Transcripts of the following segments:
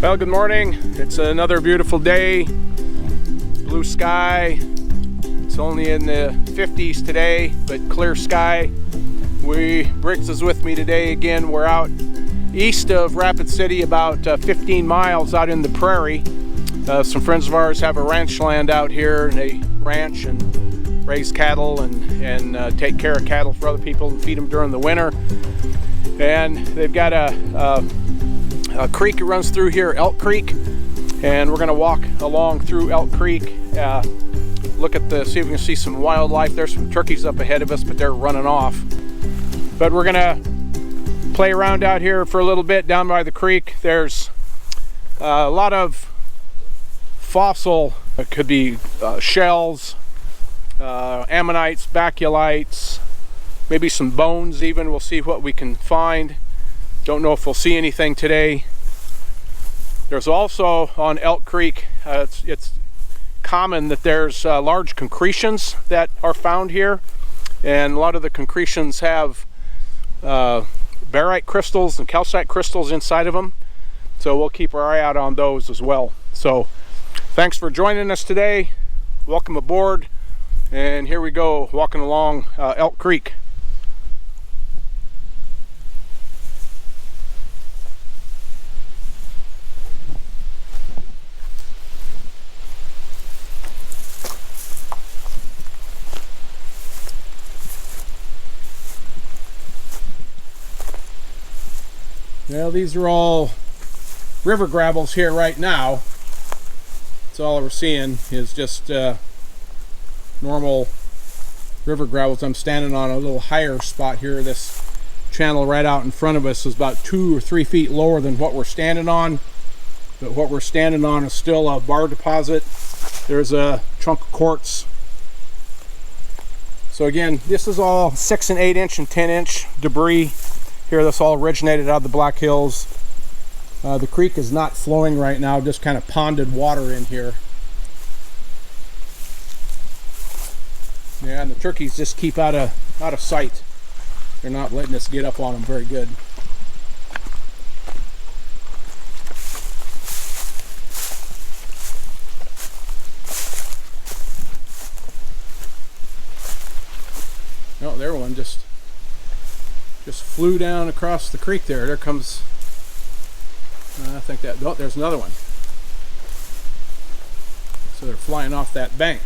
Well, good morning. It's another beautiful day. Blue sky. It's only in the 50s today, but clear sky. Briggs is with me today again. We're out east of Rapid City, about 15 miles out in the prairie. Some friends of ours have a ranch land out here, and they ranch and raise cattle and take care of cattle for other people and feed them during the winter. And they've got a creek that runs through here, Elk Creek, and we're going to walk along through Elk Creek, look at see if we can see some wildlife. There's some turkeys up ahead of us, but they're running off. But we're going to play around out here for a little bit down by the creek. There's a lot of fossil, it could be shells, ammonites, baculites, maybe some bones even. We'll see what we can find. Don't know if we'll see anything today. There's also on Elk Creek, it's common that there's large concretions that are found here, and a lot of the concretions have barite crystals and calcite crystals inside of them, so we'll keep our eye out on those as well. So thanks for joining us today. Welcome aboard, and here we go, walking along Elk Creek. Well, these are all river gravels here right now. That's all we're seeing is just normal river gravels. I'm standing on a little higher spot here. This channel right out in front of us is about 2 or 3 feet lower than what we're standing on. But what we're standing on is still a bar deposit. There's a chunk of quartz. So again, this is all 6 and 8 inch and 10 inch debris. Here, this all originated out of the Black Hills. The creek is not flowing right now, just kind of ponded water in here. Yeah, and the turkeys just keep out of sight. They're not letting us get up on them very good. Oh, there one just flew down across the creek there. There comes, I think that, oh, there's another one. So they're flying off that bank.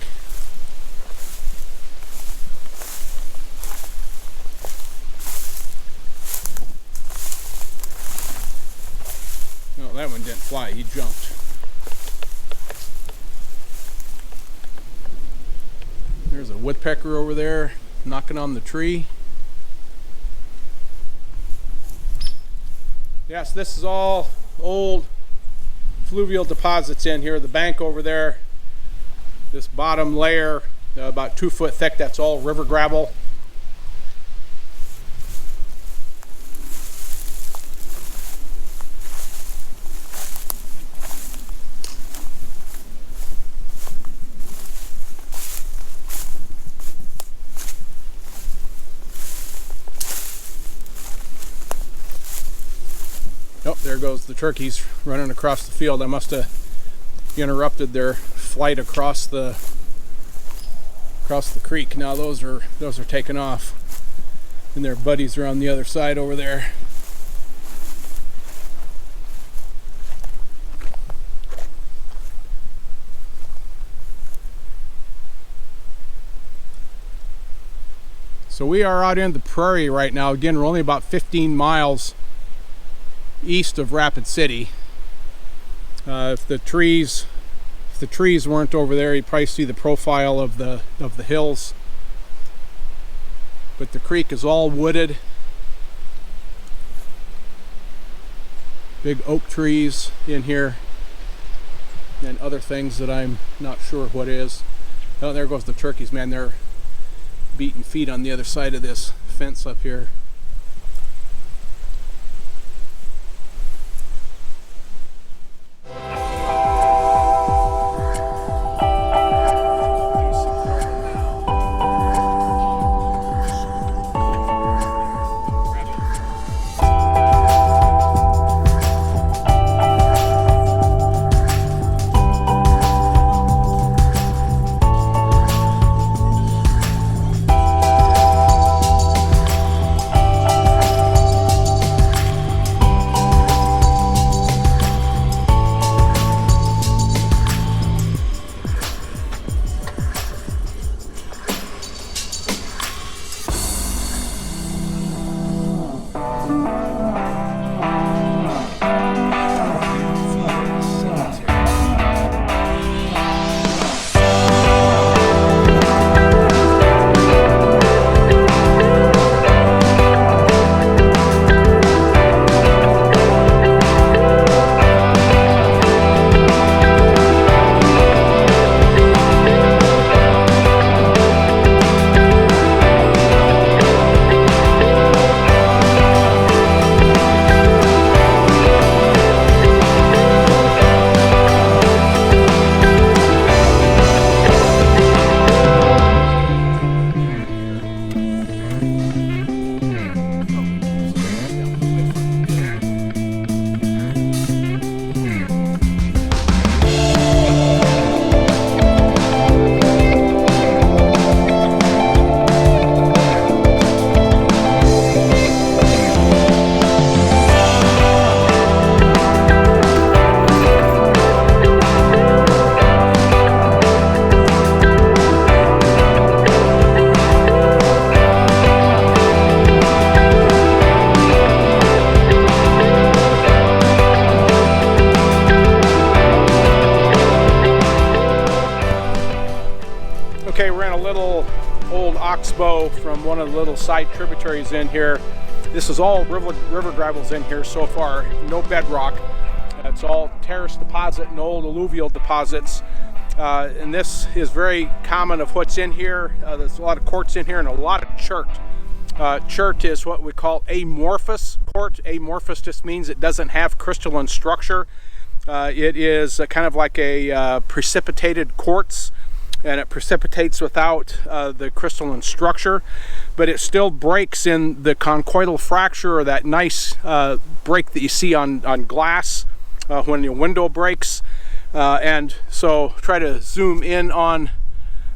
No, that one didn't fly, he jumped. There's a woodpecker over there knocking on the tree. Yes, this is all old fluvial deposits in here. The bank over there, this bottom layer, about 2 foot thick, that's all river gravel. Oh, there goes the turkeys running across the field. I must have interrupted their flight across the creek. Now those are taking off, and their buddies are on the other side over there. So we are out in the prairie right now. Again, we're only about 15 miles east of Rapid City. If the trees weren't over there, you'd probably see the profile of the hills. But the creek is all wooded. Big oak trees in here, and other things that I'm not sure what is. Oh, there goes the turkeys, man. They're beating feet on the other side of this fence up here. Okay, we're in a little old oxbow from one of the little side tributaries in here. This is all river gravels in here so far, no bedrock. It's all terrace deposit and old alluvial deposits. And this is very common of what's in here. There's a lot of quartz in here and a lot of chert. Chert is what we call amorphous quartz. Amorphous just means it doesn't have crystalline structure. It is kind of like a precipitated quartz, and it precipitates without the crystalline structure, but it still breaks in the conchoidal fracture, or that nice break that you see on glass when your window breaks. And so try to zoom in on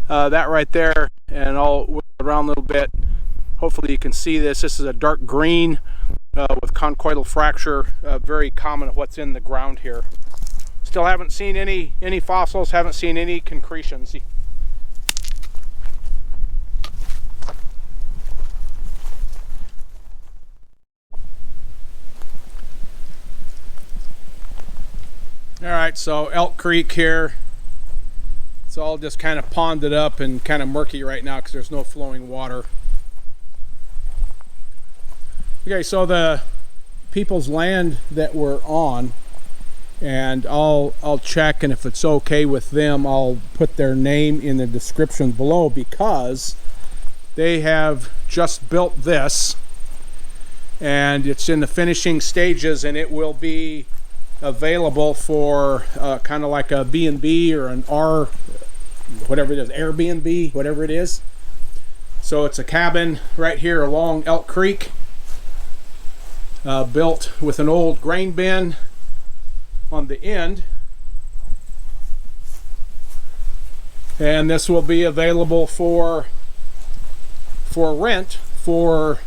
that right there, and I'll wiggle around a little bit. Hopefully you can see this. This is a dark green with conchoidal fracture, very common of what's in the ground here. Still haven't seen any fossils, haven't seen any concretions. All right, so Elk Creek here. It's all just kind of ponded up and kind of murky right now because there's no flowing water. Okay, so the people's land that we're on, and I'll check, and if it's okay with them, I'll put their name in the description below, because they have just built this and it's in the finishing stages, and it will be available for kind of like a B&B or an R, whatever it is, Airbnb, whatever it is. So it's a cabin right here along Elk Creek, built with an old grain bin on the end, and this will be available for rent for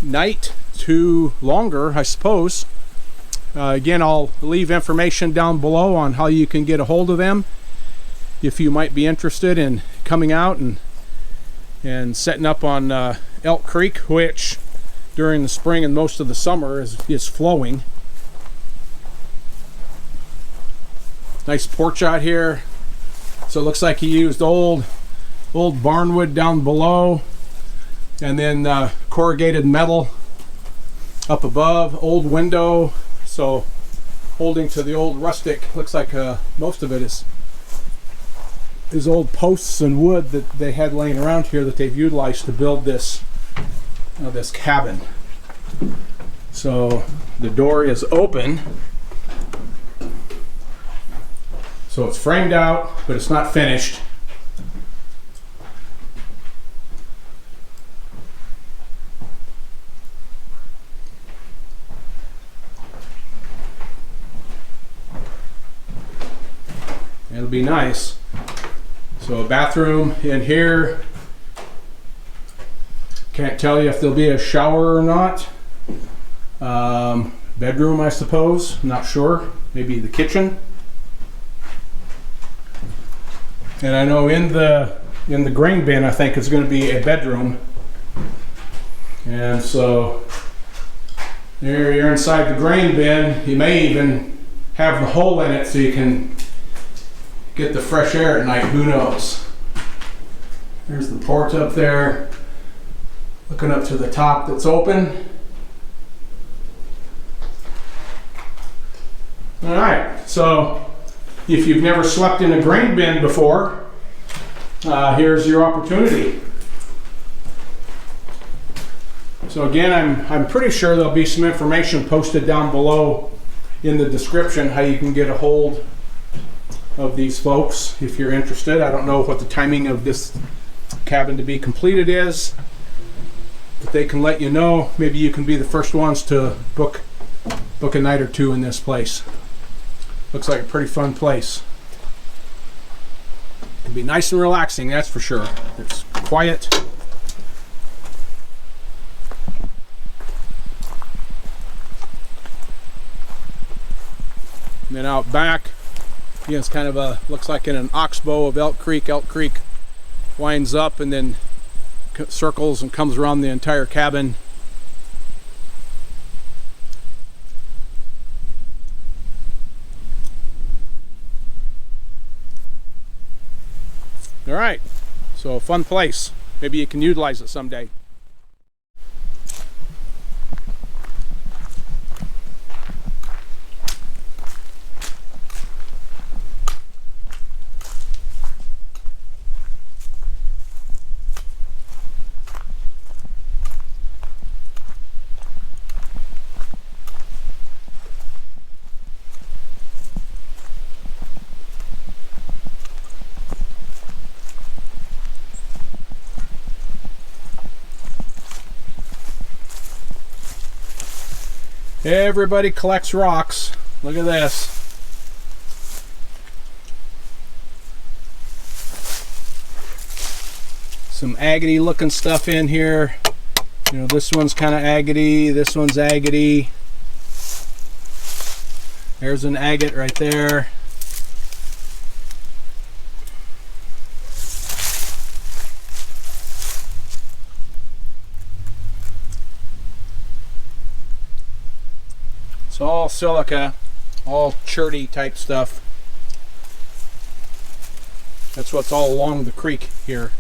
night to longer, I suppose. Again, I'll leave information down below on how you can get a hold of them if you might be interested in coming out and setting up on Elk Creek, which during the spring and most of the summer is flowing. Nice porch out here. So it looks like he used old barnwood down below, and then corrugated metal up above. Old window, so holding to the old rustic. Looks like most of it is old posts and wood that they had laying around here that they've utilized to build this cabin. So the door is open. So it's framed out, but it's not finished. It'll be nice. So a bathroom in here. Can't tell you if there'll be a shower or not. Bedroom, I suppose. Not sure. Maybe the kitchen. And I know in the grain bin, I think it's going to be a bedroom. And so there, you're inside the grain bin. You may even have the hole in it so you can get the fresh air at night. Who knows? There's the porch up there, looking up to the top that's open. All right, so if you've never slept in a grain bin before, here's your opportunity. So again, I'm pretty sure there'll be some information posted down below in the description how you can get a hold of these folks if you're interested. I don't know what the timing of this cabin to be completed is, but they can let you know. Maybe you can be the first ones to book a night or two in this place. Looks like a pretty fun place. It'll be nice and relaxing, that's for sure. It's quiet. And then out back, again, it's kind of looks like in an oxbow of Elk Creek. Elk Creek winds up and then circles and comes around the entire cabin. All right, so fun place. Maybe you can utilize it someday. Everybody collects rocks. Look at this. Some agate looking stuff in here. You know, this one's kind of agate, this one's agate. There's an agate right there. It's all silica, all cherty type stuff. That's what's all along the creek here.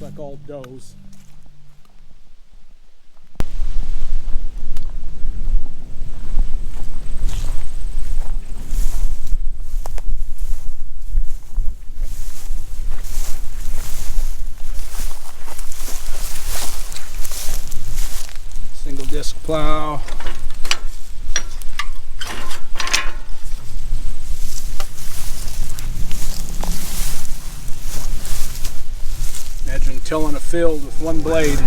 looks like all does. Single disc plow. Imagine tilling a field with one blade.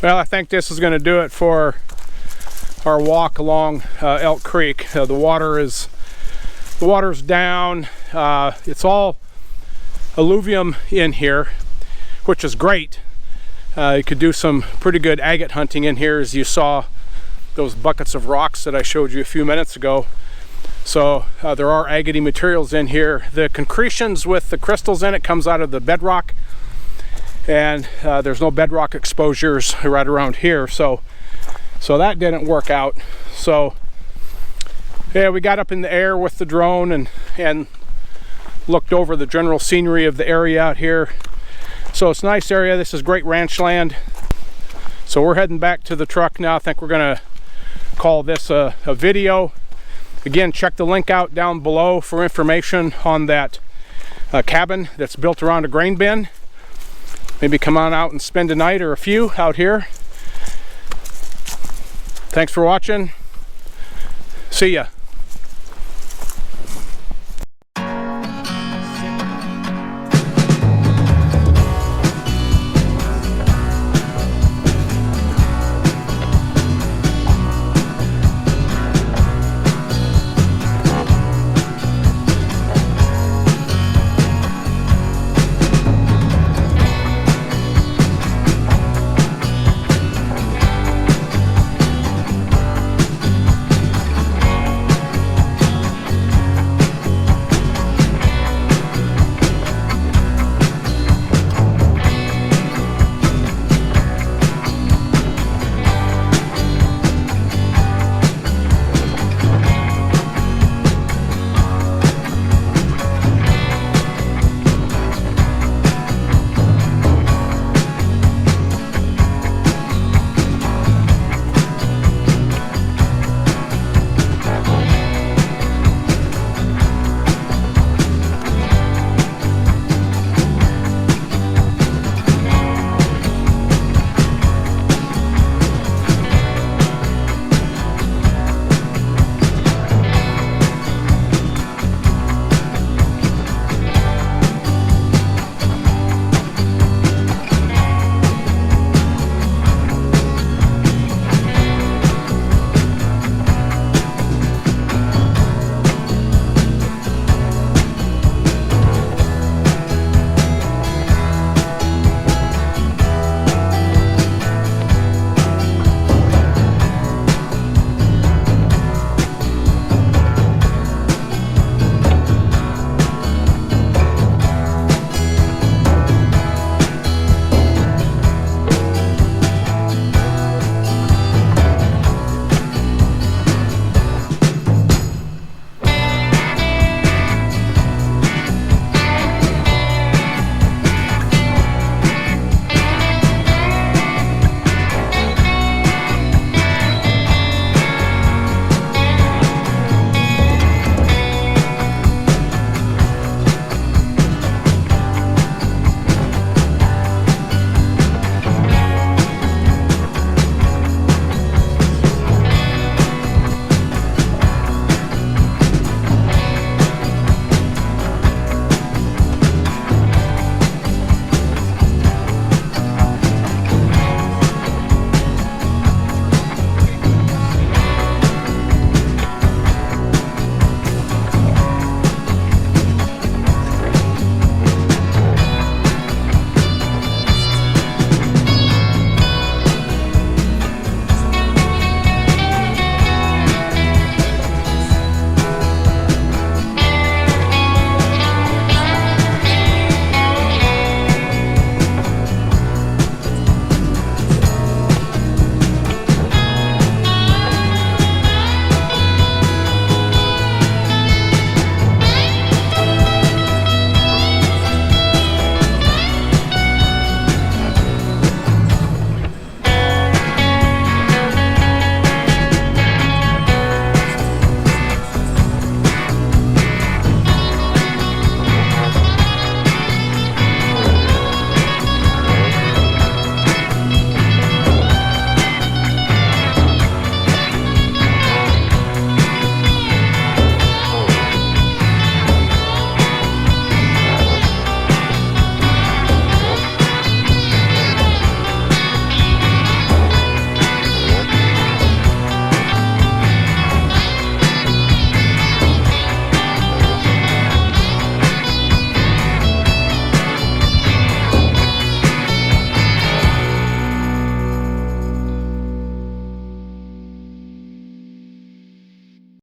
Well, I think this is going to do it for our walk along Elk Creek. The water's down. It's all alluvium in here, which is great. You could do some pretty good agate hunting in here, as you saw those buckets of rocks that I showed you a few minutes ago. So there are agate materials in here. The concretions with the crystals in it comes out of the bedrock, and there's no bedrock exposures right around here, so that didn't work out. So yeah, we got up in the air with the drone and looked over the general scenery of the area out here. So it's a nice area. This is great ranch land. So we're heading back to the truck now. I think we're gonna call this a video. Again, check the link out down below for information on that cabin that's built around a grain bin. Maybe come on out and spend a night or a few out here. Thanks for watching. See ya.